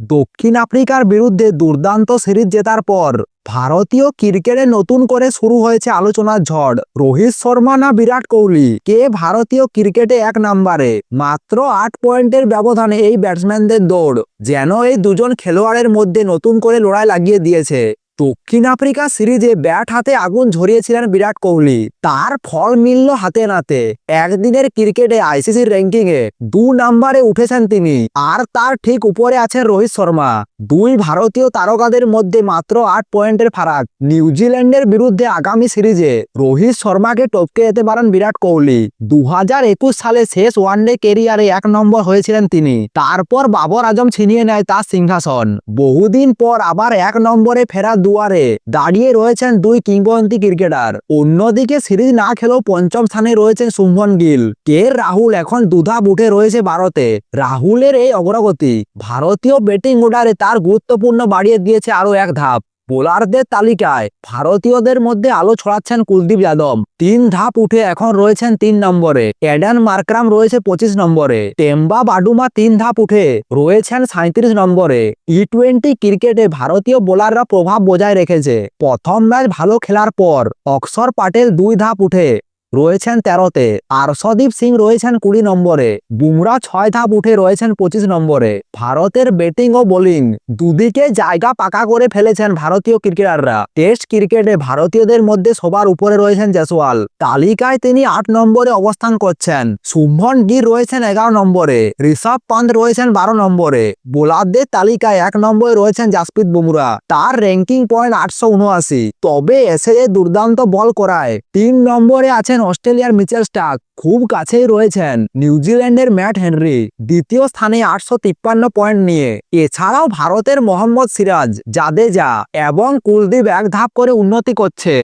দক্ষিণ আফ্রিকার বিরুদ্ধে দুর্দান্ত সিরিজ জেতার পর ভারতীয় ক্রিকেটে নতুন করে শুরু হয়েছে আলোচনার ঝড়। রোহিত শর্মা না বিরাট কোহলি, কে ভারতীয় ক্রিকেটে এক নম্বরে? মাত্র ৮ পয়েন্টের ব্যবধানে এই ব্যাটসম্যানদের দৌড় যেন এই দুজন খেলোয়াড়ের মধ্যে নতুন করে লড়াই লাগিয়ে দিয়েছে। দক্ষিণ আফ্রিকা সিরিজে ব্যাট হাতে আগুন ঝরিয়েছিলেন বিরাট কোহলি, তার ফল মিলল হাতে নাতে। একদিনের ক্রিকেটে আইসিসির র্যাঙ্কিংয়ে ২ নম্বরে উঠেছেন তিনি, আর তার ঠিক উপরে আছেন রোহিত শর্মা। দুই ভারতীয় তারকাদের মধ্যে মাত্র ৮ পয়েন্টের ফারাক। নিউজিল্যান্ডের বিরুদ্ধে আগামী সিরিজে রোহিত শর্মাকে টপকে যেতে পারেন বিরাট কোহলি। ২০২১ সালে শেষ ওয়ানডে কেরিয়ারে ১ নম্বর হয়েছিলেন তিনি, তারপর বাবর আজম ছিনিয়ে নেয় তার সিংহাসন। বহুদিন পর আবার ১ নম্বরে ফেরার দুয়ারে দাঁড়িয়ে রয়েছেন দুই কিংবদন্তি ক্রিকেটার। অন্যদিকে সিরিজ না খেলেও পঞ্চম স্থানে রয়েছেন শুভমন গিল। রাহুল এখন দুধাপ উঠে রয়েছে ভারতে। রাহুলের এই অগ্রগতি ভারতীয় ব্যাটিং অর্ডারে তার গুরুত্বপূর্ণ বাড়িয়ে দিয়েছে আরো এক ধাপ। বোলারদের তালিকায় ভারতীয়দের মধ্যে আলো ছড়াচ্ছেন কুলদীপ যাদব, ৩ ধাপ উঠে এখন রয়েছেন ৩ নম্বরে। এডেন মার্করাম রয়েছে ২৫ নম্বরে। টেম্বা বাডুমা ৩ ধাপ উঠে রয়েছেন ৩৭ নম্বরে। টি-২০ ক্রিকেটে ভারতীয় বোলাররা প্রভাব বজায় রেখেছে। প্রথম ম্যাচ ভালো খেলার পর অক্ষর প্যাটেল ২ ধাপ উঠে রয়েছেন ১৩তে। আর্শদীপ সিং রয়েছেন ২০ নম্বরে। বুমরা ৬ ধাপ উঠে রয়েছেন ২৫ নম্বরে। ভারতের ব্যাটিং ও বোলিং দুদিকে জায়গা পাকা করে ফেলেছেন ভারতীয় ক্রিকেটাররা। টেস্ট ক্রিকেটে ভারতীয়দের মধ্যে সবার উপরে রয়েছেন জয়সওয়াল, তালিকায় তিনি ৮ নম্বরে অবস্থান করছেন। শুভমন গিল রয়েছেন ১১ নম্বরে। ঋষভ পান্ত রয়েছেন ১২ নম্বরে। বোলারদের তালিকায় ১ নম্বরে রয়েছেন জাসপ্রীত বুমরা, তার র্যাঙ্কিং পয়েন্ট ৮৭৯। তবে এসে দুর্দান্ত বল করায় ৩ নম্বরে আছেন অস্ট্রেলিয়ার মিচেল স্টার্ক, খুব কাছেই রয়েছেন নিউজিল্যান্ডের ম্যাট হেনরি দ্বিতীয় স্থানে ৮৫৩ পয়েন্ট নিয়ে। এছাড়াও ভারতের মোহাম্মদ সিরাজ, জাদেজা এবং কুলদীপ ১ ধাপ করে উন্নতি করছে।